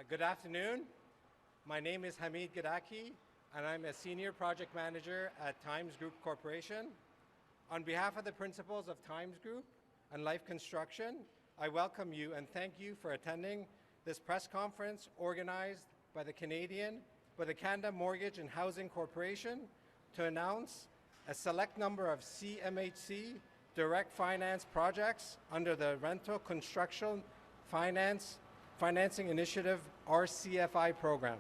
Good afternoon. My name is Hamid Ghadaki, and I'm a Senior Project Manager at Times Group Corporation. On behalf of the principals of Times Group and Life Construction, I welcome you and thank you for attending this press conference organized by the Canada Mortgage and Housing Corporation to announce a select number of CMHC direct finance projects under the Rental Construction Financing Initiative RCFI program.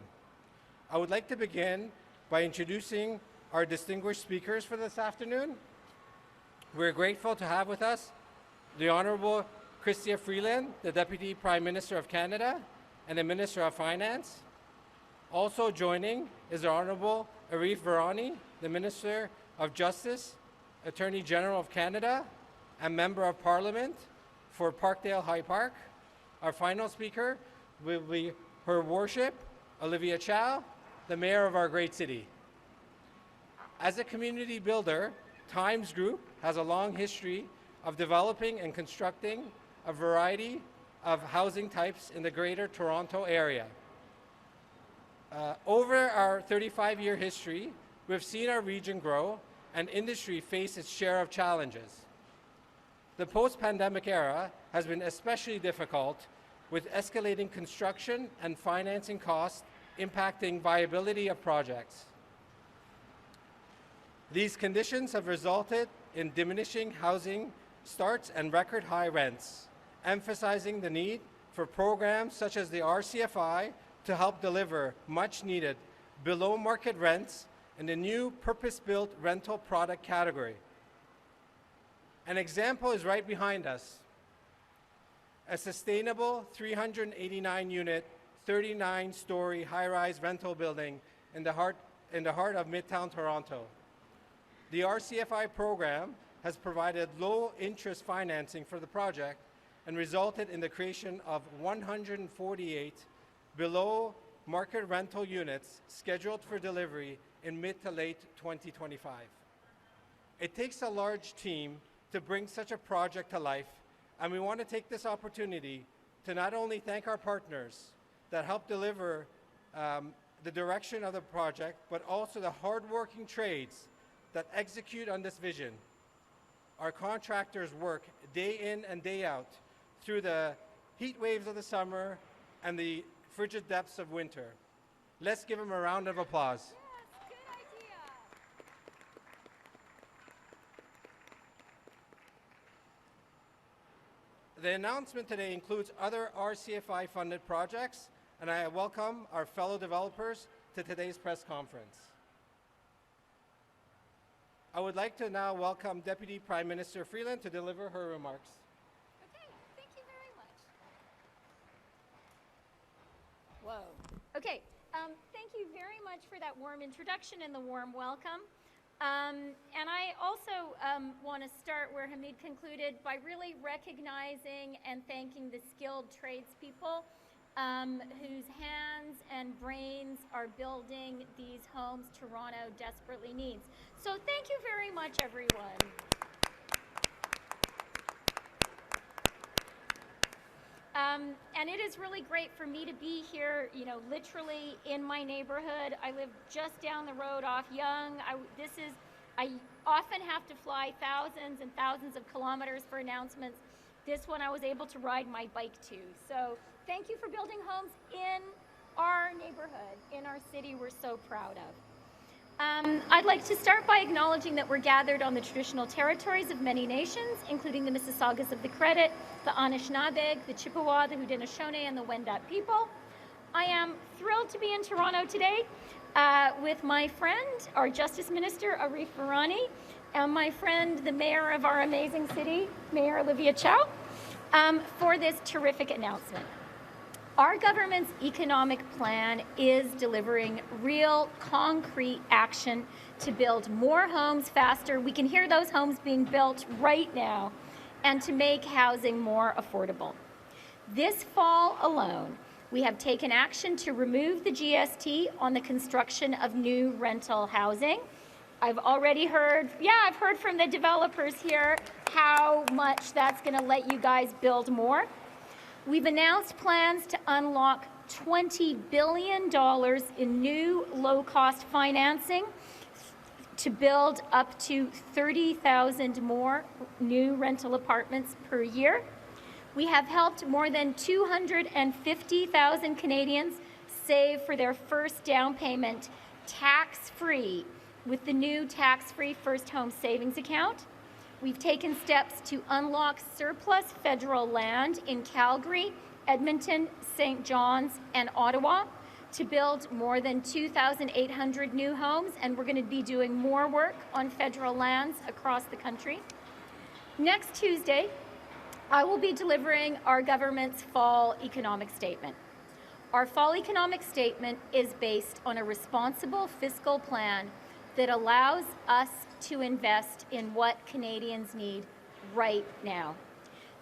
I would like to begin by introducing our distinguished speakers for this afternoon. We're grateful to have with us the Honorable Chrystia Freeland, the Deputy Prime Minister of Canada and the Minister of Finance. Also joining is the Honorable Arif Virani, the Minister of Justice, Attorney General of Canada, and Member of Parliament for Parkdale High Park. Our final speaker will be Her Worship, Olivia Chow, the Mayor of our great city. As a community builder, Times Group has a long history of developing and constructing a variety of housing types in the Greater Toronto Area. Over our 35-year history, we've seen our region grow and industry face its share of challenges. The post-pandemic era has been especially difficult, with escalating construction and financing costs impacting viability of projects. These conditions have resulted in diminishing housing starts and record high rents, emphasizing the need for programs such as the RCFI to help deliver much-needed below-market rents in the new purpose-built rental product category. An example is right behind us. A sustainable 389-unit, 39-story high-rise rental building in the heart of Midtown Toronto. The RCFI program has provided low-interest financing for the project and resulted in the creation of 148 below-market rental units scheduled for delivery in mid to late 2025. It takes a large team to bring such a project to life, and we want to take this opportunity to not only thank our partners that help deliver the direction of the project, but also the hardworking trades that execute on this vision. Our contractors work day in and day out through the heat waves of the summer and the frigid depths of winter. Let's give them a round of applause. The announcement today includes other RCFI-funded projects, and I welcome our fellow developers to today's press conference. I would like to now welcome Deputy Prime Minister Freeland to deliver her remarks. Okay, thank you very much. Whoa. Okay, thank you very much for that warm introduction and the warm welcome. And I also want to start where Hamid concluded by really recognizing and thanking the skilled tradespeople whose hands and brains are building these homes Toronto desperately needs. So thank you very much, everyone. And it is really great for me to be here, literally in my neighborhood. I live just down the road off Yonge. I often have to fly thousands and thousands of kilometers for announcements. This one I was able to ride my bike to. So thank you for building homes in our neighborhood, in our city we're so proud of. I'd like to start by acknowledging that we're gathered on the traditional territories of many nations, including the Mississaugas of the Credit, the Anishinaabe, the Chippewa, the Haudenosaunee, and the Wendat people. I am thrilled to be in Toronto today with my friend, our Justice Minister Arif Virani, and my friend, the Mayor of our amazing city, Mayor Olivia Chow, for this terrific announcement. Our government's economic plan is delivering real, concrete action to build more homes faster. We can hear those homes being built right now, and to make housing more affordable. This fall alone, we have taken action to remove the GST on the construction of new rental housing. I've already heard, I've heard from the developers here how much that's going to let you guys build more. We've announced plans to unlock $20 billion in new low-cost financing to build up to 30,000 more new rental apartments per year. We have helped more than 250,000 Canadians save for their first down payment tax-free with the new tax-free First Home Savings Account. We've taken steps to unlock surplus federal land in Calgary, Edmonton, St. John's, and Ottawa to build more than 2,800 new homes, and we're going to be doing more work on federal lands across the country. Next Tuesday, I will be delivering our government's fall economic statement. Our fall economic statement is based on a responsible fiscal plan that allows us to invest in what Canadians need right now.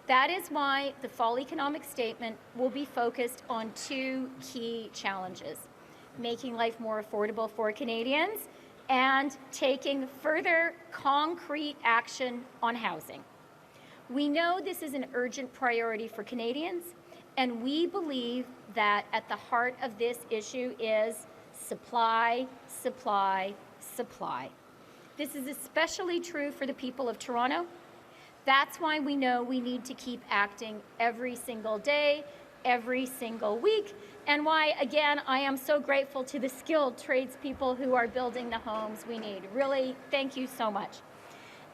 That is why the fall economic statement will be focused on two key challenges: making life more affordable for Canadians and taking further concrete action on housing. We know this is an urgent priority for Canadians, and we believe that at the heart of this issue is supply, supply, supply. This is especially true for the people of Toronto. That's why we know we need to keep acting every single day, every single week, and why, again, I am so grateful to the skilled tradespeople who are building the homes we need. Really, thank you so much.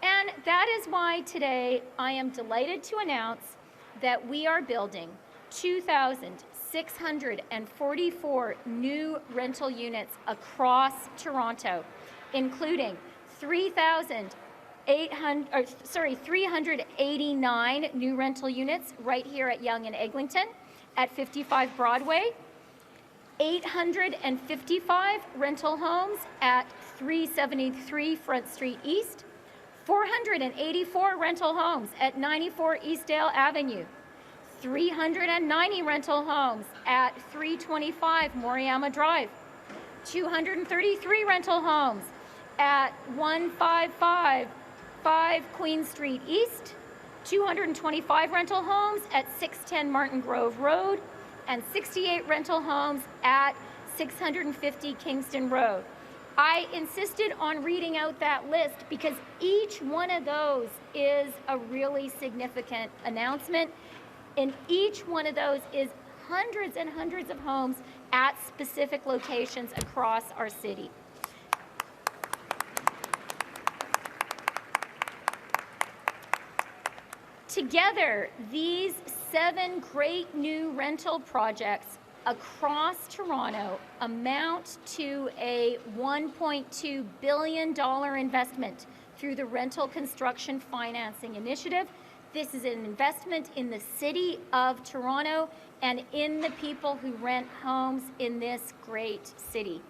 And that is why today I am delighted to announce that we are building 2,644 new rental units across Toronto, including 389 new rental units right here at Yonge and Eglinton at 55 Broadway, 855 rental homes at 373 Front Street East, 484 rental homes at 94 Eastdale Avenue, 390 rental homes at 325 Moriama Drive, 233 rental homes at 1555 Queen Street East, 225 rental homes at 610 Martin Grove Road, and 68 rental homes at 650 Kingston Road. I insisted on reading out that list because each one of those is a really significant announcement, and each one of those is hundreds and hundreds of homes at specific locations across our city. Together, these 7 great new rental projects across Toronto amount to a $1.2 billion investment through the Rental Construction Financing Initiative. This is an investment in the City of Toronto and in the people who rent homes in this great city.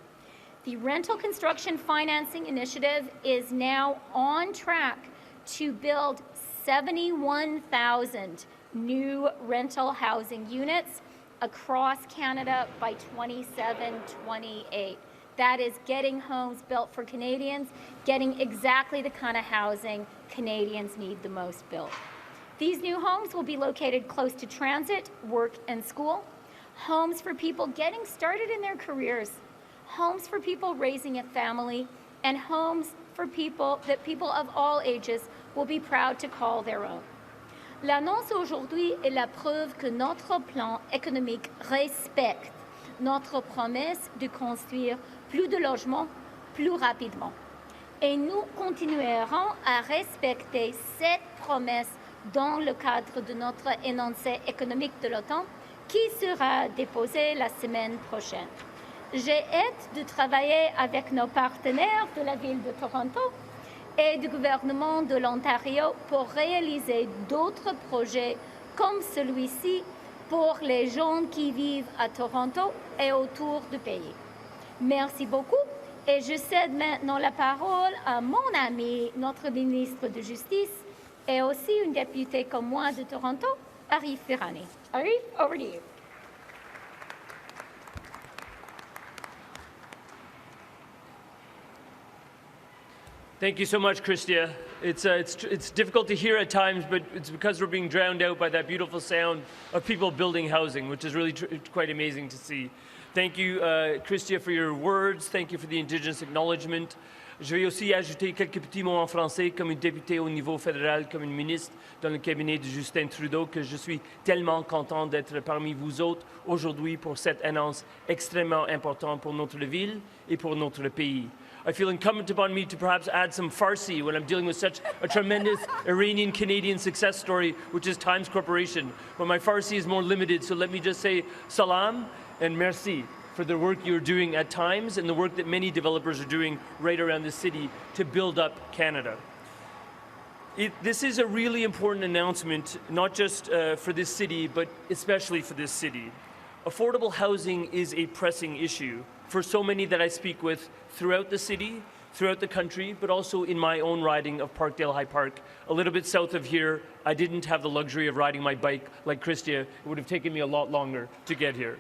The Rental Construction Financing Initiative is now on track to build 71,000 new rental housing units across Canada by 27-28. That is getting homes built for Canadians, getting exactly the kind of housing Canadians need the most built. These new homes will be located close to transit, work, and school, homes for people getting started in their careers, homes for people raising a family, and homes for people that people of all ages will be proud to call their own. L'annonce aujourd'hui est la preuve que notre plan économique respecte notre promesse de construire plus de logements plus rapidement. Et nous continuerons à respecter cette promesse dans le cadre de notre énoncé économique de l'automne qui sera déposé la semaine prochaine. J'ai hâte de travailler avec nos partenaires de la ville de Toronto et du gouvernement de l'Ontario pour réaliser d'autres projets comme celui-ci pour les gens qui vivent à Toronto et autour du pays. Merci beaucoup et je cède maintenant la parole à mon ami, notre ministre de Justice et aussi une députée comme moi de Toronto, Arif Virani. Arif, over to you. Thank you so much, Chrystia. It's difficult to hear at times, but it's because we're being drowned out by that beautiful sound of people building housing, which is really quite amazing to see. Thank you, Chrystia, for your words. Thank you for the Indigenous acknowledgement. Je vais aussi ajouter quelques petits mots en français comme une députée au niveau fédéral, comme une ministre dans le cabinet de Justin Trudeau, que je suis tellement content d'être parmi vous autres aujourd'hui pour cette annonce extrêmement importante pour notre ville et pour notre pays. I feel incumbent upon me to perhaps add some Farsi when I'm dealing with such a tremendous Iranian-Canadian success story, which is Times Corporation. But my Farsi is more limited, so let me just say salam and merci for the work you're doing at Times and the work that many developers are doing right around the city to build up Canada. This is a really important announcement, not just for this city, but especially for this city. Affordable housing is a pressing issue for so many that I speak with throughout the city, throughout the country, but also in my own riding of Parkdale High Park. A little bit south of here, I didn't have the luxury of riding my bike like Chrystia. It would have taken me a lot longer to get here.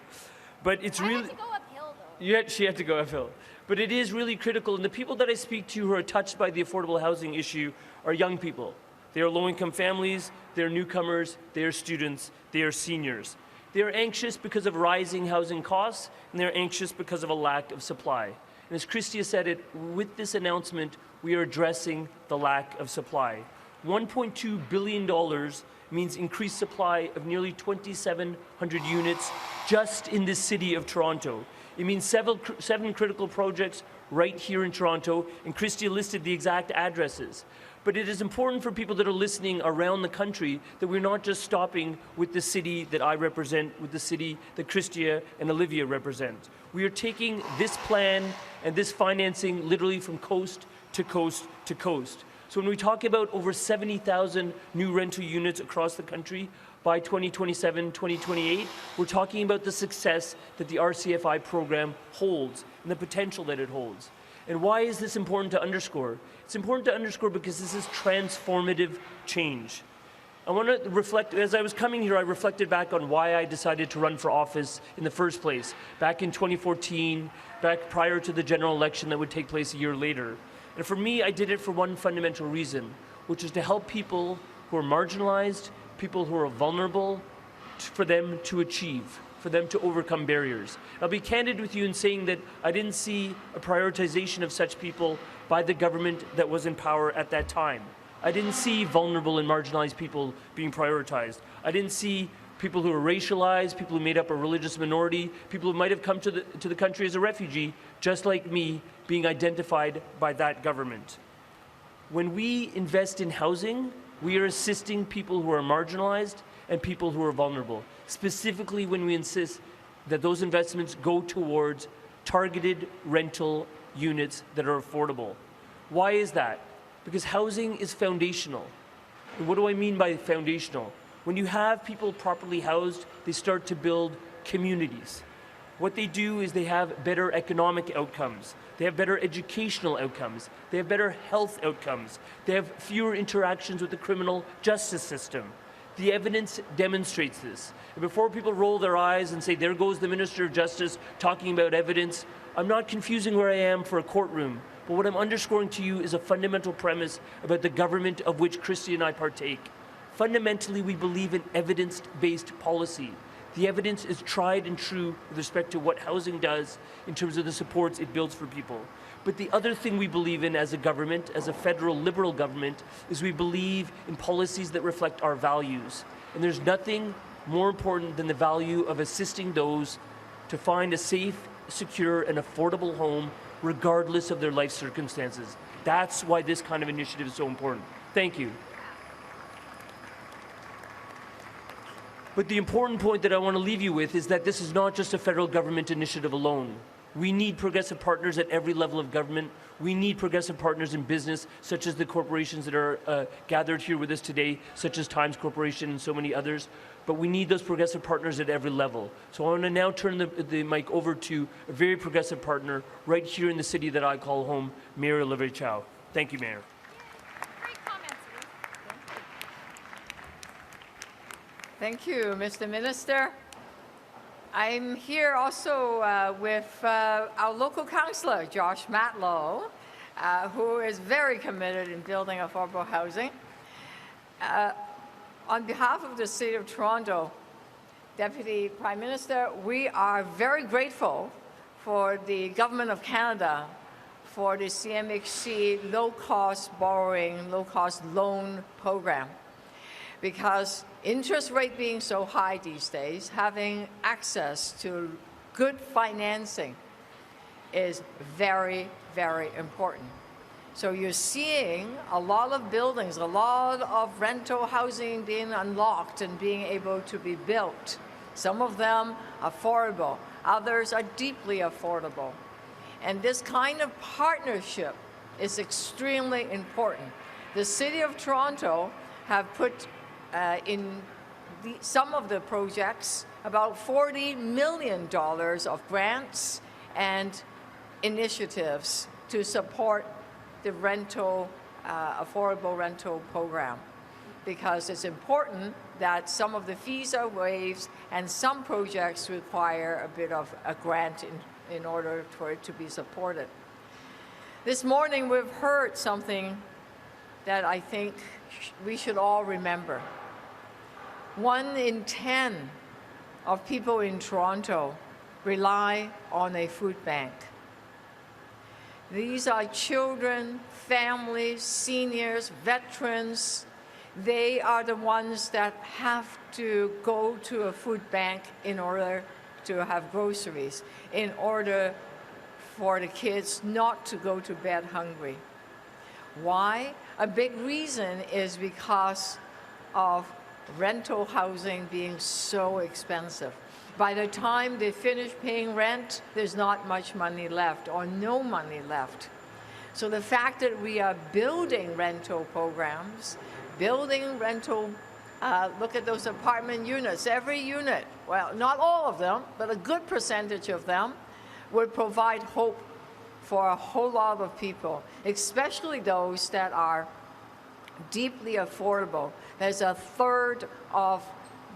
But it's really... I had to go uphill, though. She had to go uphill. But it is really critical, and the people that I speak to who are touched by the affordable housing issue are young people. They are low-income families, they are newcomers, they are students, they are seniors. They are anxious because of rising housing costs, and they're anxious because of a lack of supply. And as Chrystia said it, with this announcement, we are addressing the lack of supply. $1.2 billion means increased supply of nearly 2,700 units just in the city of Toronto. It means seven critical projects right here in Toronto, and Chrystia listed the exact addresses. But it is important for people that are listening around the country that we're not just stopping with the city that I represent, with the city that Chrystia and Olivia represent. We are taking this plan and this financing literally from coast to coast to coast. So when we talk about over 70,000 new rental units across the country by 2027, 2028, we're talking about the success that the RCFI program holds and the potential that it holds. And why is this important to underscore? It's important to underscore because this is transformative change. I want to reflect, as I was coming here, I reflected back on why I decided to run for office in the first place, back in 2014, back prior to the general election that would take place a year later. And for me, I did it for one fundamental reason, which is to help people who are marginalized, people who are vulnerable, for them to achieve, for them to overcome barriers. I'll be candid with you in saying that I didn't see a prioritization of such people by the government that was in power at that time. I didn't see vulnerable and marginalized people being prioritized. I didn't see people who are racialized, people who made up a religious minority, people who might have come to the country as a refugee, just like me, being identified by that government. When we invest in housing, we are assisting people who are marginalized and people who are vulnerable, specifically when we insist that those investments go towards targeted rental units that are affordable. Why is that? Because housing is foundational. And what do I mean by foundational? When you have people properly housed, they start to build communities. What they do is they have better economic outcomes. They have better educational outcomes. They have better health outcomes. They have fewer interactions with the criminal justice system. The evidence demonstrates this. And before people roll their eyes and say, there goes the Minister of Justice talking about evidence, I'm not confusing where I am for a courtroom. But what I'm underscoring to you is a fundamental premise about the government of which Chrystia and I partake. Fundamentally, we believe in evidence-based policy. The evidence is tried and true with respect to what housing does in terms of the supports it builds for people. But the other thing we believe in as a government, as a federal liberal government, is we believe in policies that reflect our values. And there's nothing more important than the value of assisting those to find a safe, secure, and affordable home regardless of their life circumstances. That's why this kind of initiative is so important. Thank you. But the important point that I want to leave you with is that this is not just a federal government initiative alone. We need progressive partners at every level of government. We need progressive partners in business, such as the corporations that are gathered here with us today, such as Times Corporation and so many others. But we need those progressive partners at every level. So I want to now turn the mic over to a very progressive partner right here in the city that I call home, Mayor Olivia Chow. Thank you, Mayor. Great comments, Thank you, Mr. Minister. I'm here also with our local councillor, Josh Matlow, who is very committed in building affordable housing. On behalf of the City of Toronto, Deputy Prime Minister, we are very grateful for the Government of Canada for the CMHC low-cost borrowing, low-cost loan program. Because interest rate being so high these days, having access to good financing is very, very important. So you're seeing a lot of buildings, a lot of rental housing being unlocked and being able to be built. Some of them affordable, others are deeply affordable. And this kind of partnership is extremely important. The City of Toronto have put in some of the projects about $40 million of grants and initiatives to support the rental, affordable rental program, because it's important that some of the fees are waived and some projects require a bit of a grant in order for it to be supported. This morning we've heard something that I think we should all remember. 1 in 10 of people in Toronto rely on a food bank. These are children, families, seniors, veterans. They are the ones that have to go to a food bank in order to have groceries, in order for the kids not to go to bed hungry. Why? A big reason is because of rental housing being so expensive. By the time they finish paying rent, there's not much money left or no money left. So the fact that we are building rental programs, building rental, look at those apartment units. Every unit, well, not all of them, but a good percentage of them would provide hope for a whole lot of people, especially those that are deeply affordable. There's a third of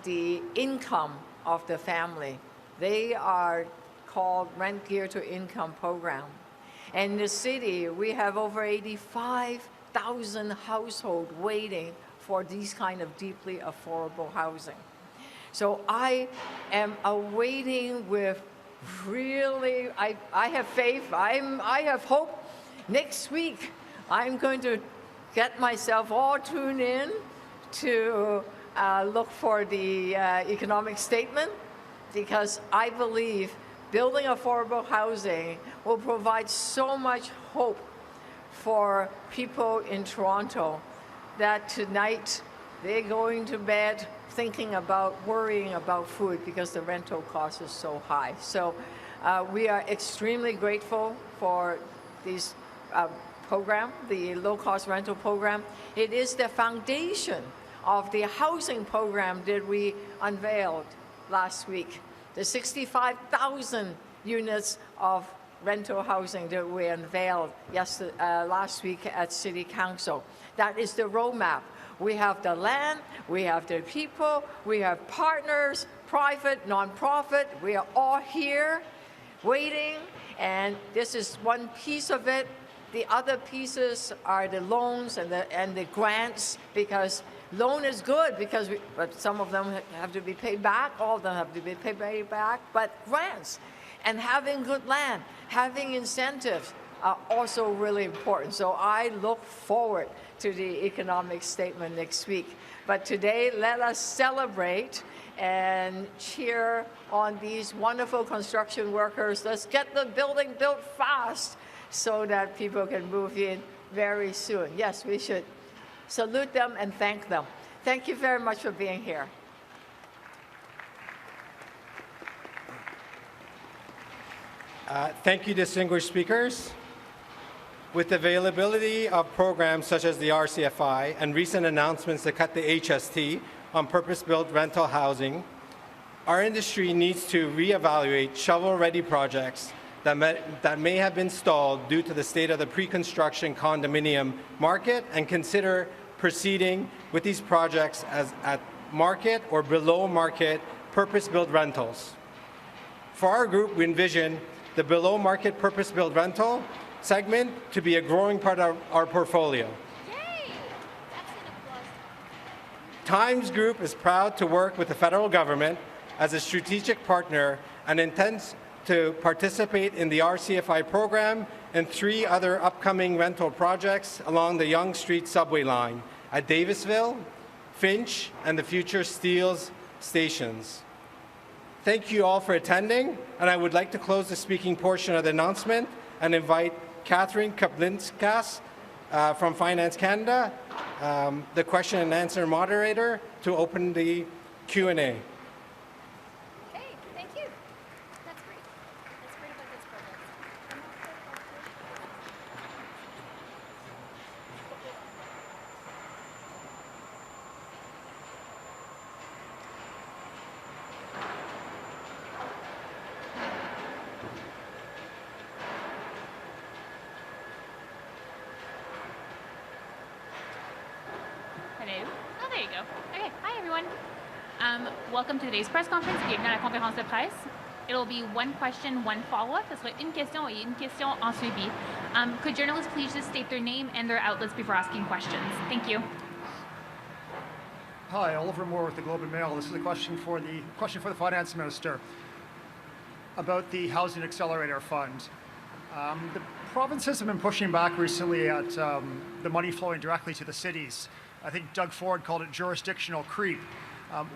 the income of the family. They are called Rent Geared to Income program. And in the city, we have over 85,000 households waiting for these kind of deeply affordable housing. So I am awaiting with really, I have faith, I have hope. Next week, I'm going to get myself all tuned in to look for the economic statement, because I believe building affordable housing will provide so much hope for people in Toronto that tonight they're going to bed thinking about, worrying about food because the rental cost is so high. So we are extremely grateful for this program, the low-cost rental program. It is the foundation of the housing program that we unveiled last week. The 65,000 units of rental housing that we unveiled last week at City Council. That is the roadmap. We have the land, we have the people, we have partners, private, nonprofit. We are all here waiting, and this is one piece of it. The other pieces are the loans and the grants, because loan is good because but some of them have to be paid back, all of them have to be paid back, but grants and having good land, having incentives are also really important. So I look forward to the economic statement next week. But today, let us celebrate and cheer on these wonderful construction workers. Let's get the building built fast so that people can move in very soon. Yes, we should salute them and thank them. Thank you very much for being here. Thank you, distinguished speakers. With the availability of programs such as the RCFI and recent announcements to cut the HST on purpose-built rental housing, our industry needs to reevaluate shovel-ready projects that may have been stalled due to the state of the pre-construction condominium market, and consider proceeding with these projects as at market or below market purpose-built rentals. For our group, we envision the below market purpose-built rental segment to be a growing part of our portfolio. Yay! That's an applause. Times Group is proud to work with the federal government as a strategic partner and intends to participate in the RCFI program and 3 other upcoming rental projects along the Yonge Street subway line at Davisville, Finch, and the future Steeles stations. Thank you all for attending, and I would like to close the speaking portion of the announcement and invite Catherine Kaplinskas from Finance Canada, the question and answer moderator, to open the Q&A. Okay, thank you. That's great. That's great about this project. Hello. Oh, there you go. Okay. Hi, everyone. Welcome to today's press conference. Bienvenue à la conférence de presse. It'll be one question, one follow-up. Ce sera une question et une question en suivi. Could journalists please just state their name and their outlets before asking questions? Thank you. Hi, Oliver Moore with the Globe and Mail. This is a question for the Finance Minister about the Housing Accelerator Fund. The provinces have been pushing back recently at the money flowing directly to the cities. I think Doug Ford called it jurisdictional creep.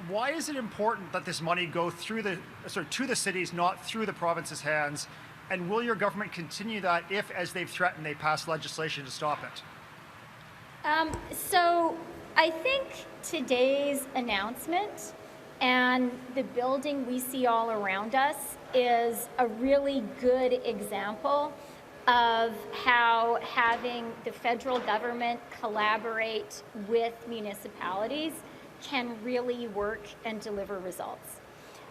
Why is it important that this money go through to the cities, not through the provinces' hands? And will your government continue that if, as they've threatened, they pass legislation to stop it? So I think today's announcement and the building we see all around us is a really good example of how having the federal government collaborate with municipalities can really work and deliver results.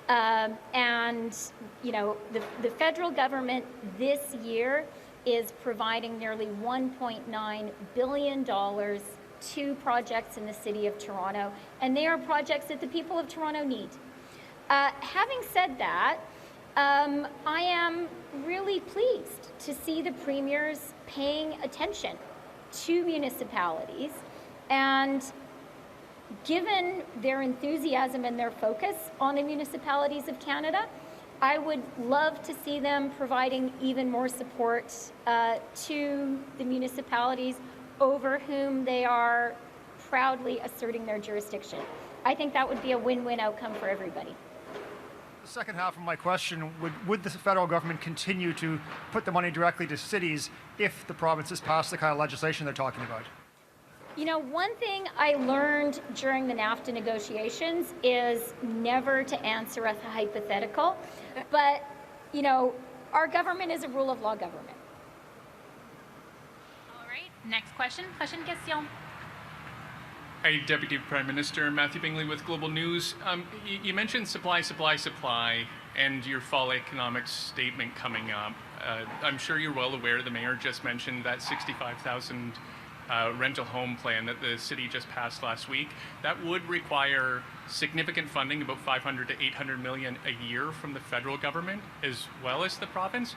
And, you know, the federal government this year is providing nearly $1.9 billion to projects in the city of Toronto, and they are projects that the people of Toronto need. Having said that, I am really pleased to see the premiers paying attention to municipalities, and given their enthusiasm and their focus on the municipalities of Canada, I would love to see them providing even more support to the municipalities over whom they are proudly asserting their jurisdiction. I think that would be a win-win outcome for everybody. The second half of my question, would the federal government continue to put the money directly to cities if the provinces pass the kind of legislation they're talking about? You know, one thing I learned during the NAFTA negotiations is never to answer a hypothetical, but, you know, our government is a rule of law government. All right. Next question. Prochaine question. Hi, Deputy Prime Minister Matthew Bingley with Global News. You mentioned supply, and your fall economics statement coming up. I'm sure you're well aware the mayor just mentioned that 65,000 rental home plan that the city just passed last week. That would require significant funding, about 500 to 800 million a year from the federal government as well as the province.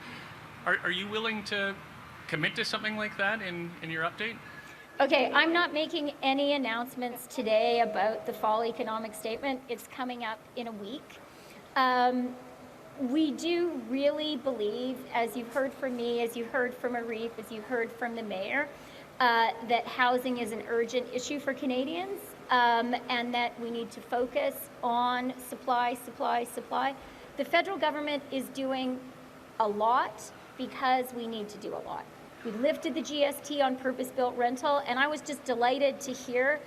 Are you willing to commit to something like that in your update? Okay, I'm not making any announcements today about the fall economic statement. It's coming up in a week. We do really believe, as you've heard from me, as you heard from Arif, as you heard from the mayor, that housing is an urgent issue for Canadians, and that we need to focus on supply. The federal government is doing a lot because we need to do a lot. We lifted the GST on purpose-built rental, and I was just delighted to hear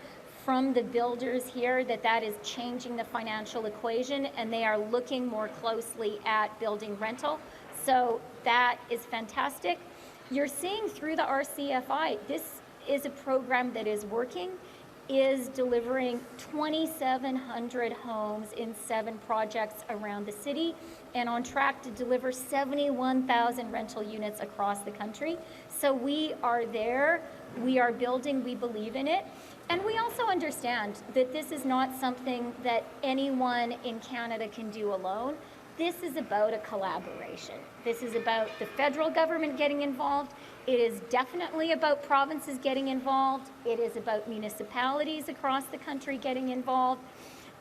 from the builders here that that is changing the financial equation, and they are looking more closely at building rental. So that is fantastic. You're seeing through the RCFI, this is a program that is working, is delivering 2,700 homes in 7 projects around the city, and on track to deliver 71,000 rental units across the country. So we are there, we are building, we believe in it. And we also understand that this is not something that anyone in Canada can do alone. this is about a collaboration. This is about the federal government getting involved. It is definitely about provinces getting involved. It is about municipalities across the country getting involved.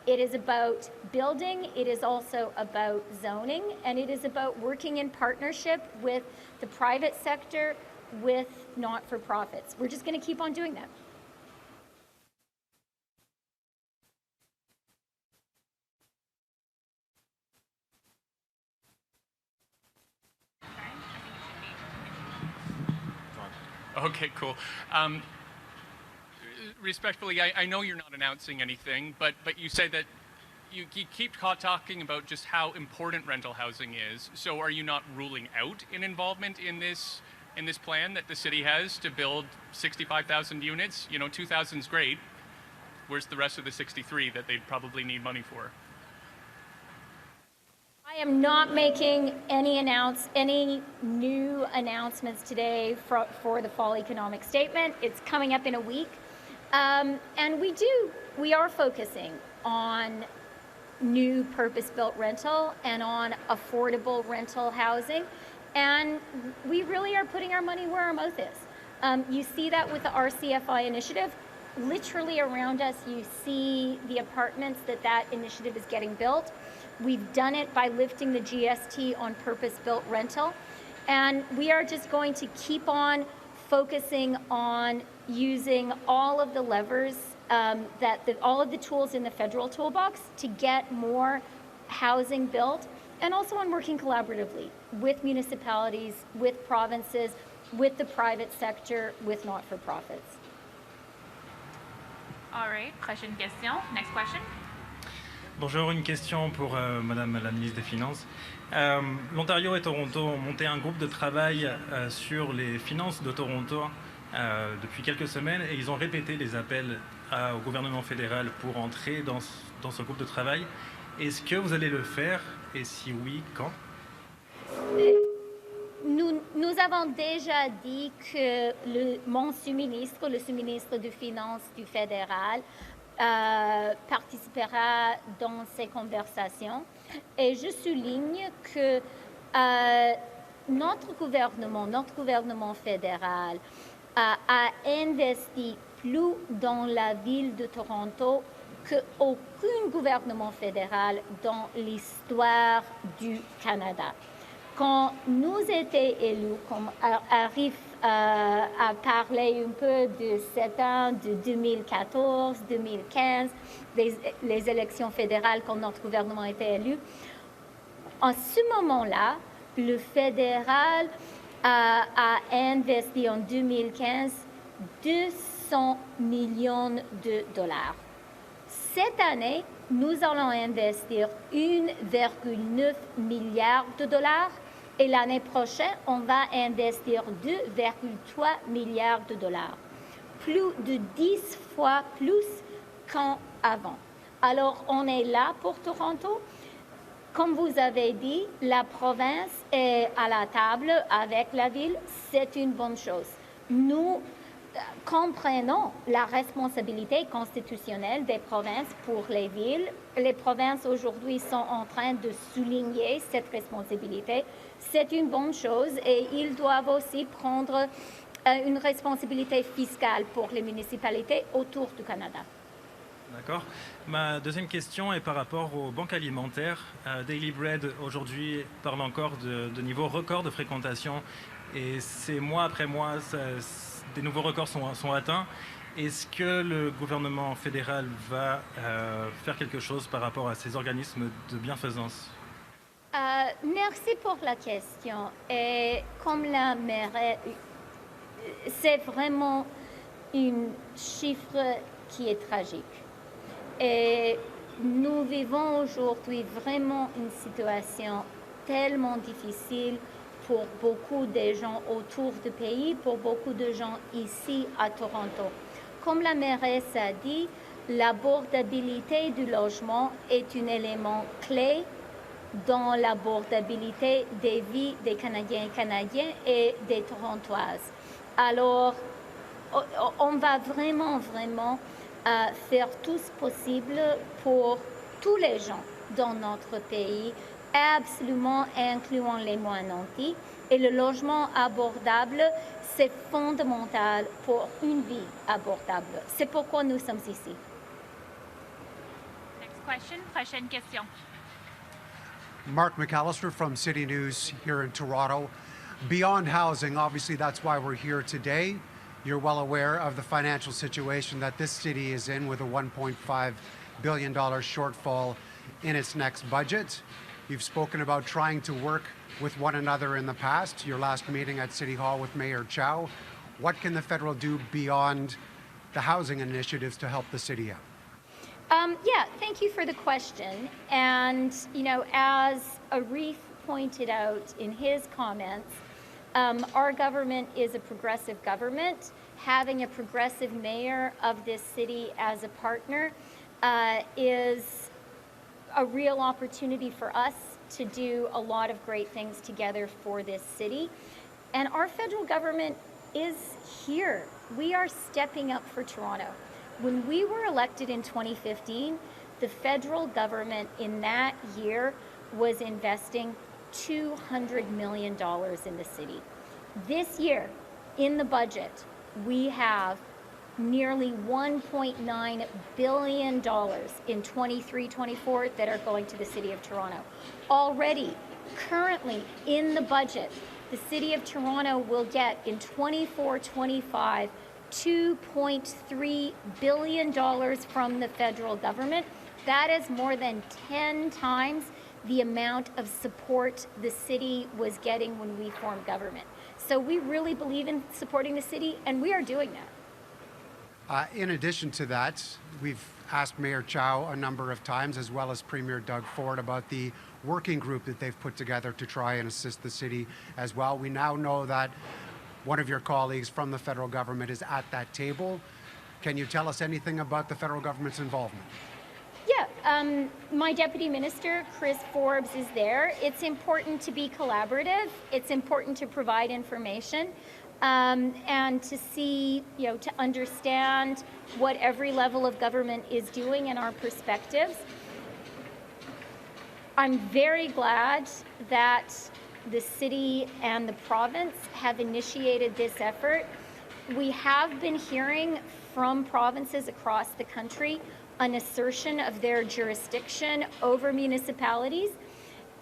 It is about building. It is also about zoning. And it is about working in partnership with the private sector, with not-for-profits. We're just going to keep on doing that. Okay, cool. Respectfully, I know you're not announcing anything, but you say that you keep talking about just how important rental housing is. So are you not ruling out an involvement in this plan that the city has to build 65,000 units? You know, 2,000 is great. Where's the rest of the 63 that they'd probably need money for? I am not making any new announcements today for the fall economic statement. It's coming up in a week. And we are focusing on new purpose-built rental and on affordable rental housing. And we really are putting our money where our mouth is. You see that with the RCFI initiative. Literally around us, you see the apartments that initiative is getting built. We've done it by lifting the GST on purpose-built rental. And we are just going to keep on focusing on using all of the levers, all of the tools in the federal toolbox to get more housing built, and also on working collaboratively with municipalities, with provinces, with the private sector, with not-for-profits. All right, prochaine question. Next question. Bonjour, une question pour Madame la ministre des Finances. L'Ontario et Toronto ont monté un groupe de travail sur les finances de Toronto depuis quelques semaines et ils ont répété les appels au gouvernement fédéral pour entrer dans ce groupe de travail. Est-ce que vous allez le faire et si oui, quand? Nous avons déjà dit que mon sous-ministre, le sous-ministre des Finances du fédéral, participera dans ces conversations. Et je souligne que notre gouvernement fédéral a investi plus dans la ville de Toronto qu'aucun gouvernement fédéral dans l'histoire du Canada. Quand nous étions élus, comme Arif a parlé un peu de 7 ans, de 2014, 2015, les élections fédérales quand notre gouvernement était élu, en ce moment-là, le fédéral a investi en 2015 200 millions de dollars. Cette année, nous allons investir 1,9 milliard de dollars et l'année prochaine, on va investir 2,3 milliards de dollars, plus de 10 fois plus qu'avant. Alors, on est là pour Toronto. Comme vous avez dit, la province est à la table avec la ville. C'est une bonne chose. Nous comprenons la responsabilité constitutionnelle des provinces pour les villes. Les provinces aujourd'hui sont en train de souligner cette responsabilité. C'est une bonne chose et ils doivent aussi prendre une responsabilité fiscale pour les municipalités autour du Canada. D'accord. Ma deuxième question est par rapport aux banques alimentaires. Daily Bread aujourd'hui parle encore de niveaux records de fréquentation et c'est mois après mois, des nouveaux records sont atteints. Est-ce que le gouvernement fédéral va faire quelque chose par rapport à ces organismes de bienfaisance? Merci pour la question. Et comme la maire, c'est vraiment un chiffre qui est tragique. Et nous vivons aujourd'hui vraiment une situation tellement difficile pour beaucoup de gens autour du pays, pour beaucoup de gens ici à Toronto. Comme la mairesse a dit, l'abordabilité du logement est un élément clé dans l'abordabilité des vies des Canadiens et Canadiennes et des Torontoises. Alors, on va vraiment faire tout ce possible pour tous les gens dans notre pays absolument incluant les moins nantis. Et le logement abordable, c'est fondamental pour une vie abordable. C'est pourquoi nous sommes ici. Next question. Prochaine question. Mark McAllister from City News here in Toronto. Beyond housing, obviously that's why we're here today. You're well aware of the financial situation that this city is in with a $1.5 billion shortfall in its next budget. You've spoken about trying to work with one another in the past, your last meeting at City Hall with Mayor Chow. What can the federal do beyond the housing initiatives to help the city out? Yeah, thank you for the question. And, you know, as Arif pointed out in his comments, our government is a progressive government. Having a progressive mayor of this city as a partner is a real opportunity for us to do a lot of great things together for this city. And our federal government is here. We are stepping up for Toronto. When we were elected in 2015, the federal government in that year was investing $200 million in the city. This year, in the budget, we have nearly $1.9 billion in 23-24 that are going to the City of Toronto. Already, currently in the budget, the City of Toronto will get in 24-25 $2.3 billion from the federal government. That is more than 10 times the amount of support the city was getting when we formed government. So we really believe in supporting the city, and we are doing that. In addition to that, we've asked Mayor Chow a number of times, as well as Premier Doug Ford, about the working group that they've put together to try and assist the city as well. We now know that one of your colleagues from the federal government is at that table. Can you tell us anything about the federal government's involvement? Yeah, my Deputy Minister, Chris Forbes, is there. It's important to be collaborative. It's important to provide information and to see, you know, to understand what every level of government is doing and our perspectives. I'm very glad that the city and the province have initiated this effort. We have been hearing from provinces across the country an assertion of their jurisdiction over municipalities,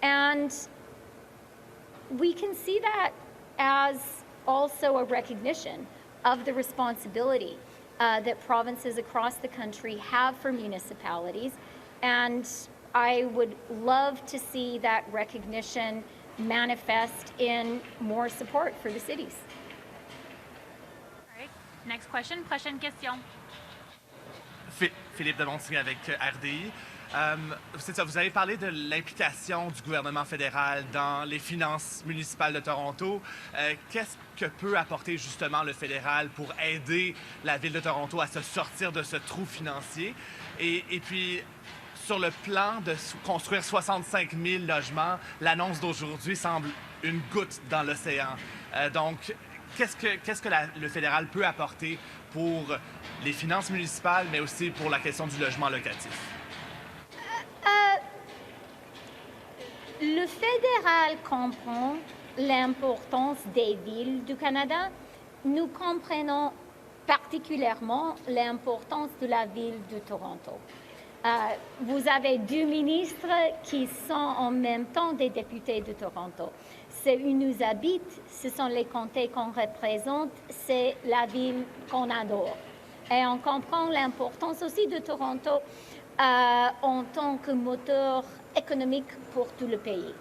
and we can see that as also a recognition of the responsibility that provinces across the country have for municipalities, and I would love to see that recognition manifest in more support for the cities. All right. Next question. Prochaine question. Philippe de Montigny avec RDI. C'est ça, vous avez parlé de l'implication du gouvernement fédéral dans les finances municipales de Toronto. Qu'est-ce que peut apporter justement le fédéral pour aider la ville de Toronto à se sortir de ce trou financier? Et puis, sur le plan de construire 65 000 logements, l'annonce d'aujourd'hui semble une goutte dans l'océan. Donc, qu'est-ce que le fédéral peut apporter pour les finances municipales, mais aussi pour la question du logement locatif? Le fédéral comprend l'importance des villes du Canada. Nous comprenons particulièrement l'importance de la ville de Toronto. Vous avez deux ministres qui sont en même temps des députés de Toronto. C'est où nous habitent, ce sont les comtés qu'on représente, c'est la ville qu'on adore. Et on comprend l'importance aussi de Toronto en tant que moteur économique pour tout le pays.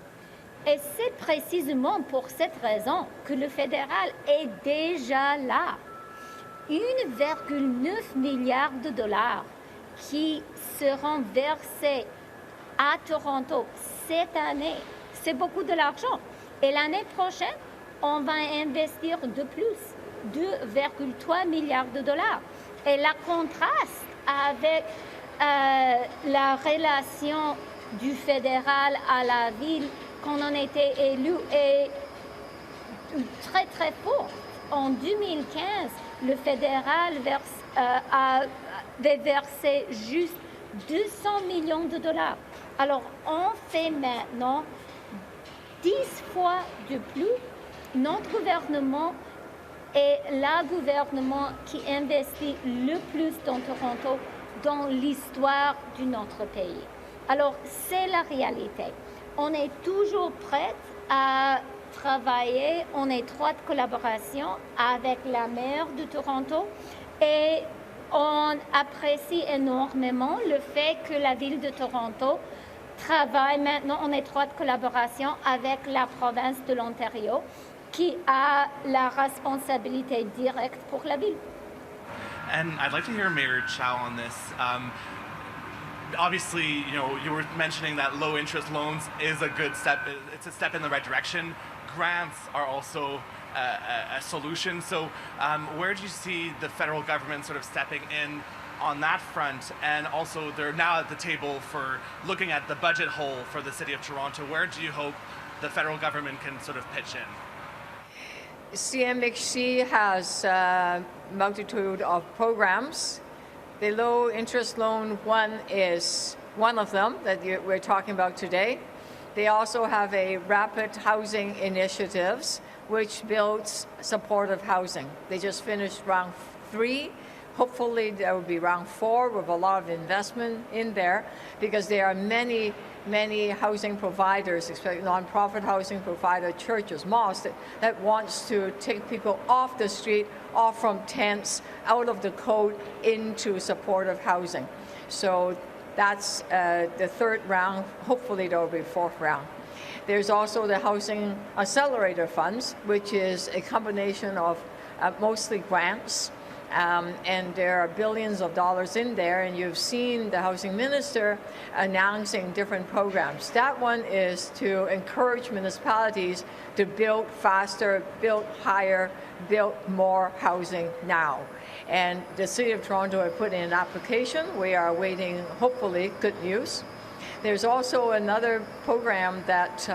Et c'est précisément pour cette raison que le fédéral est déjà là. 1,9 milliard de dollars qui seront versés à Toronto cette année. C'est beaucoup de l'argent. Et l'année prochaine, on va investir de plus, 2,3 milliards de dollars. Et la contraste avec la relation du fédéral à la ville quand on était élu est très très forte. En 2015, le fédéral avait versé juste 200 millions de dollars. Alors, on fait maintenant 10 fois de plus. Notre gouvernement est le gouvernement qui investit le plus dans Toronto dans l'histoire de notre pays. Alors, c'est la réalité. On est toujours prêt à travailler en étroite collaboration avec la maire de Toronto et on apprécie énormément le fait que la ville de Toronto travaille maintenant en étroite collaboration avec la province de l'Ontario qui a la responsabilité directe pour la ville. And I'd like to hear Mayor Chow on this. Obviously, you were mentioning that low interest loans is a good step. It's a step in the right direction. Grants are also a solution. So where do you see the federal government sort of stepping in on that front? And also they're now at the table for looking at the budget hole for the City of Toronto. Where do you hope the federal government can sort of pitch in? CMHC has a multitude of programs. The low interest loan one is one of them that we're talking about today. They also have a rapid housing initiatives which builds supportive housing. They just finished round 3. Hopefully there will be round 4 with a lot of investment in there because there are many housing providers, especially nonprofit housing provider, churches, mosques, that wants to take people off the street, off from tents, out of the code, into supportive housing. So that's the 3rd round. Hopefully there will be a 4th round. There's also the Housing Accelerator Funds, which is a combination of mostly grants. And there are billions of dollars in there, and you've seen the housing minister announcing different programs. That one is to encourage municipalities to build faster, build higher, build more housing now. And the City of Toronto had put in an application. We are awaiting, hopefully, good news. There's also another program that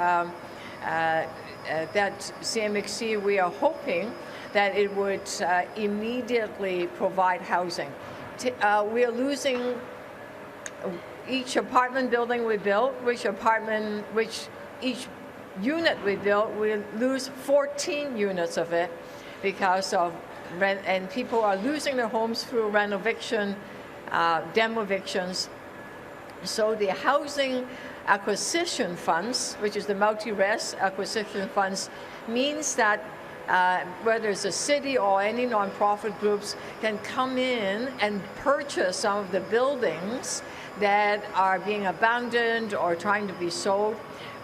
CMHC, we are hoping that it would immediately provide housing. We are losing each apartment building we built, each unit we built, we lose 14 units of it because of rent, and people are losing their homes through renoviction, demolitions. So the housing acquisition funds, which is the multi-res acquisition funds, means that whether it's a city or any nonprofit groups can come in and purchase some of the buildings that are being abandoned or trying to be sold.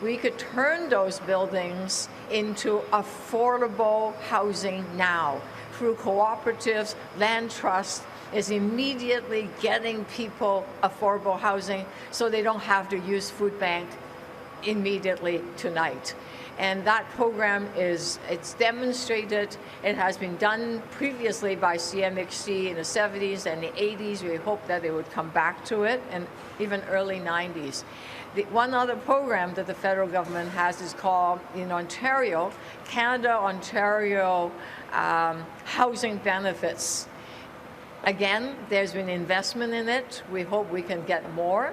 We could turn those buildings into affordable housing now through cooperatives. Land trust is immediately getting people affordable housing so they don't have to use food bank immediately tonight. And that program it's demonstrated. It has been done previously by CMHC in the 70s and the 80s. We hope that they would come back to it, and even early 90s. One other program that the federal government has is called, in Ontario, Canada-Ontario Housing Benefits. Again, there's been investment in it. We hope we can get more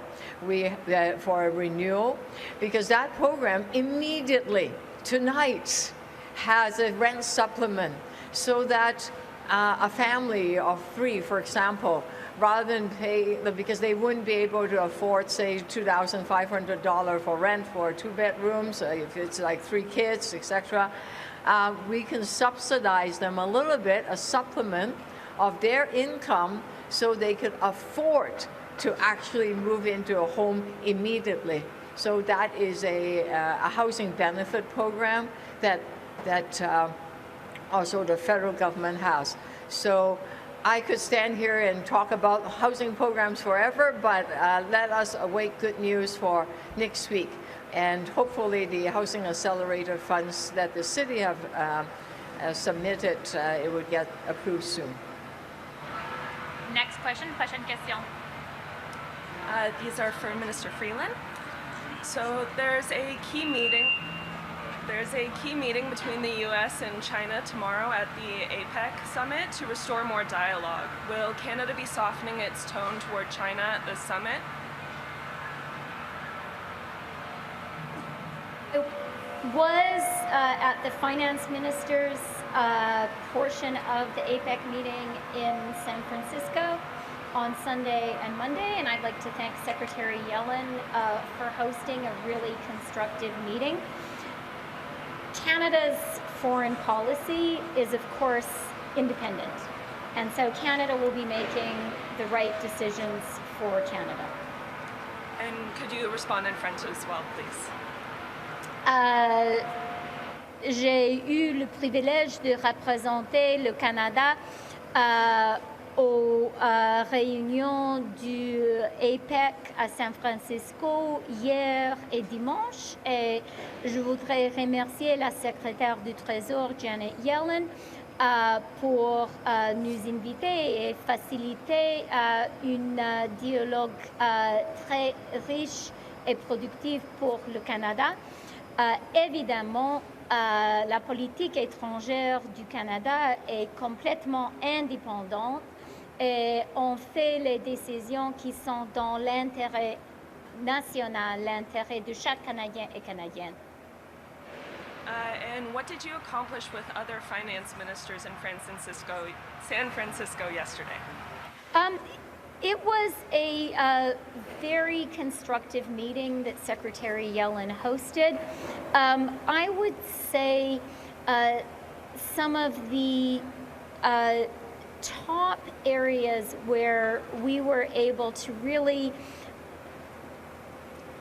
for a renewal, because that program immediately, tonight, has a rent supplement so that a family of 3, for example, rather than pay, because they wouldn't be able to afford, say, $2,500 for rent for 2 bedrooms, if it's like 3 kids, etc., we can subsidize them a little bit, a supplement of their income, so they could afford to actually move into a home immediately. So that is a housing benefit program that also the federal government has. So I could stand here and talk about housing programs forever, but let us await good news for next week. And hopefully the Housing Accelerator funds that the city have submitted, it would get approved soon. Next question, question. These are for Minister Freeland. So there's a key meeting between the U.S. and China tomorrow at the APEC summit to restore more dialogue. Will Canada be softening its tone toward China at this summit? What at the finance minister's portion of the APEC meeting in San Francisco on Sunday and Monday, and I'd like to thank Secretary Yellen for hosting a really constructive meeting. Canada's foreign policy is, of course, independent, and so Canada will be making the right decisions for Canada. And could you respond in French as well, please? J'ai eu le privilège de représenter le Canada aux réunions du APEC à San Francisco hier et dimanche. Et je voudrais remercier la secrétaire du Trésor, Janet Yellen, pour nous inviter et faciliter un dialogue très riche et productif pour le Canada. Évidemment, la politique étrangère du Canada est complètement indépendante et on fait les décisions qui sont dans l'intérêt national, l'intérêt de chaque Canadien et Canadienne. And what did you accomplish with other finance ministers in San Francisco yesterday? It was a very constructive meeting that Secretary Yellen hosted. I would say some of the top areas where we were able to really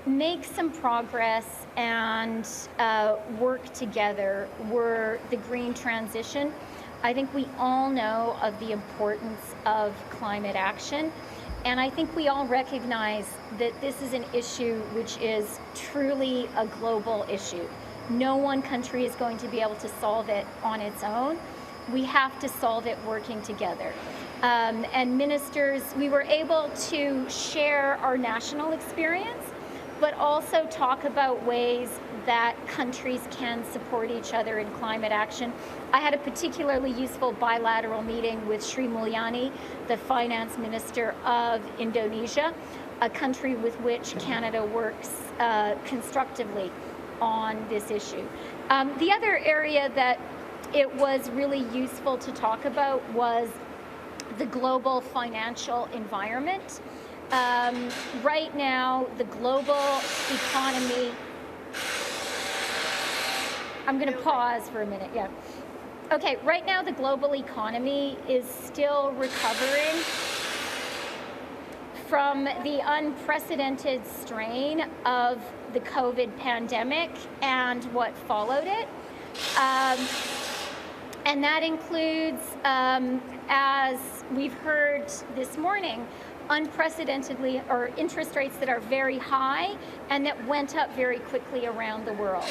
make some progress and work together were the green transition. I think we all know of the importance of climate action, and I think we all recognize that this is an issue which is truly a global issue. No one country is going to be able to solve it on its own. We have to solve it working together. And ministers, we were able to share our national experience, but also talk about ways that countries can support each other in climate action. I had a particularly useful bilateral meeting with Sri Mulyani, the finance minister of Indonesia, a country with which Canada works constructively on this issue. The other area that it was really useful to talk about was the global financial environment. Right now, the global economy, I'm going to pause for a minute, yeah. Okay, right now the global economy is still recovering from the unprecedented strain of the COVID pandemic and what followed it. And that includes, as we've heard this morning, unprecedentedly, or interest rates that are very high and that went up very quickly around the world.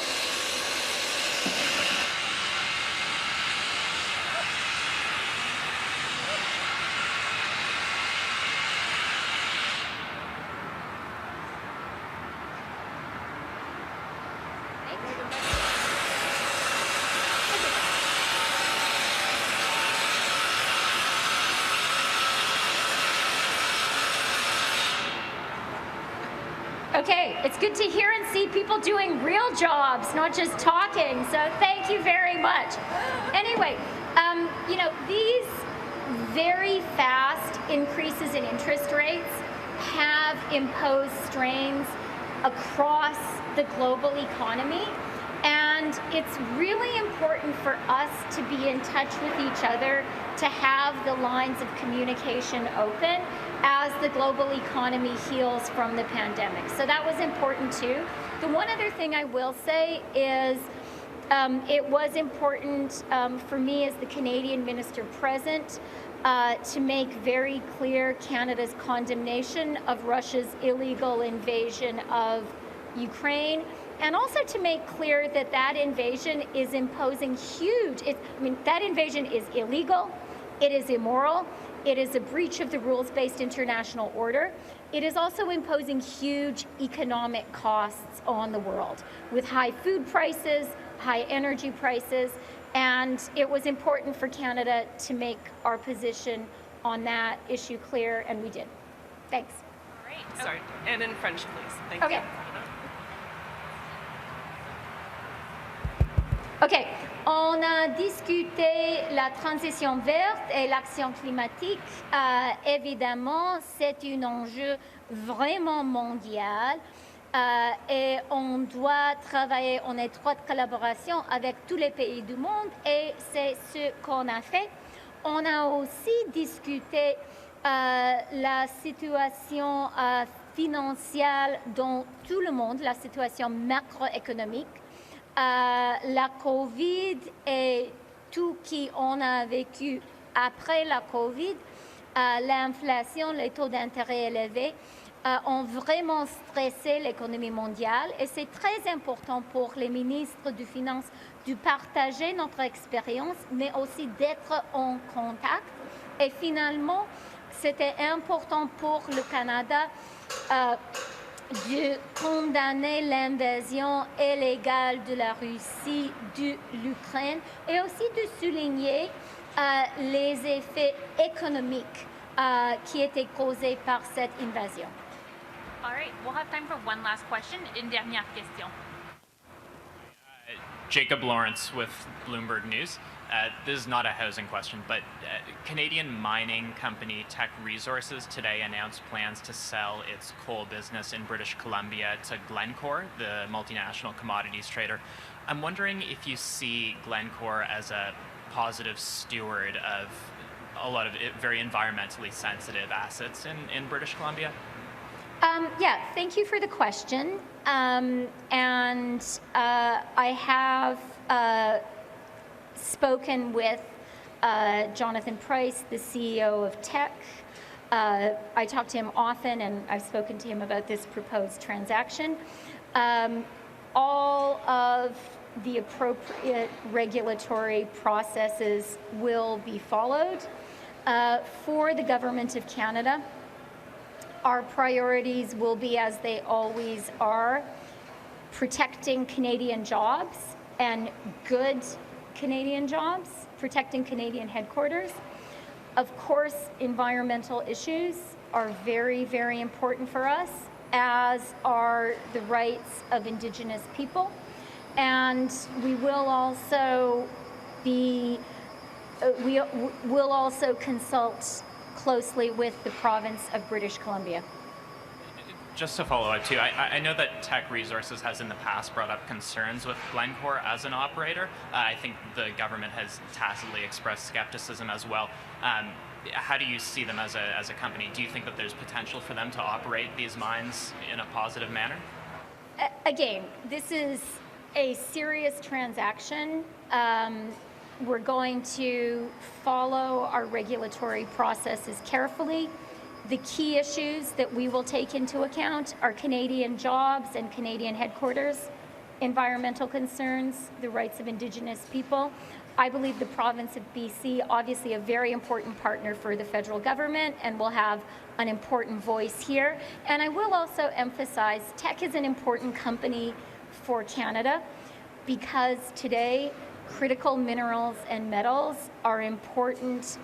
Okay, it's good to hear and see people doing real jobs, not just talking, so thank you very much. Anyway, you know, these very fast increases in interest rates have imposed strains across the global economy, and it's really important for us to be in touch with each other, to have the lines of communication open as the global economy heals from the pandemic. So that was important too. The one other thing I will say is it was important for me as the Canadian minister present to make very clear Canada's condemnation of Russia's illegal invasion of Ukraine, and also to make clear that that invasion is imposing huge, that invasion is illegal, it is immoral, it is a breach of the rules-based international order. It is also imposing huge economic costs on the world with high food prices, high energy prices, and it was important for Canada to make our position on that issue clear, and we did. Thanks. All right. Sorry. And in French, please. Thank Okay. you. OK. On a discuté la transition verte et l'action climatique. Évidemment, c'est un enjeu vraiment mondial et on doit travailler en étroite collaboration avec tous les pays du monde et c'est ce qu'on a fait. On a aussi discuté la situation financière dans tout le monde, la situation macroéconomique. La COVID et tout ce qu'on a vécu après la COVID, l'inflation, les taux d'intérêt élevés, ont vraiment stressé l'économie mondiale et c'est très important pour les ministres des Finances de partager notre expérience, mais aussi d'être en contact. Et finalement, c'était important pour le Canada de condamner l'invasion illégale de la Russie de l'Ukraine et aussi de souligner les effets économiques qui étaient causés par cette invasion. All right, we'll have time for one last question. Une dernière question. Jacob Lawrence with Bloomberg News. This is not a housing question, but Canadian mining company Teck Resources today announced plans to sell its coal business in British Columbia to Glencore, the multinational commodities trader. I'm wondering if you see Glencore as a positive steward of a lot of very environmentally sensitive assets in British Columbia? Yeah, thank you for the question. I have spoken with Jonathan Price, the CEO of Teck. I talk to him often, and I've spoken to him about this proposed transaction. All of the appropriate regulatory processes will be followed. For the Government of Canada, our priorities will be, as they always are, protecting Canadian jobs and good Canadian jobs, protecting Canadian headquarters. Of course, environmental issues are very, very important for us, as are the rights of Indigenous people. And we will also consult closely with the province of British Columbia. Just to follow up too, I know that Teck Resources has in the past brought up concerns with Glencore as an operator. I think the government has tacitly expressed skepticism as well. How do you see them as a company? Do you think that there's potential for them to operate these mines in a positive manner? Again, this is a serious transaction. We're going to follow our regulatory processes carefully. The key issues that we will take into account are Canadian jobs and Canadian headquarters, environmental concerns, the rights of Indigenous people. I believe the province of BC, obviously a very important partner for the federal government, and will have an important voice here. And I will also emphasize Teck is an important company for Canada because today critical minerals and metals are important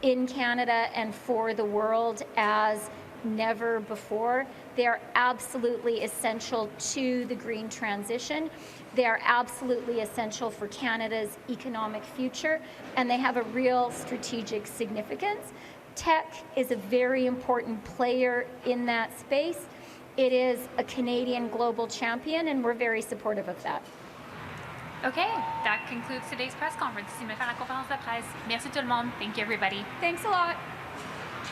in Canada and for the world as never before. They are absolutely essential to the green transition. They are absolutely essential for Canada's economic future, and they have a real strategic significance. Teck is a very important player in that space. It is a Canadian global champion, and we're very supportive of that. Okay, that concludes today's press conference. C'est me faire la conférence de presse. Merci tout le monde. Thank you, everybody. Thanks a lot.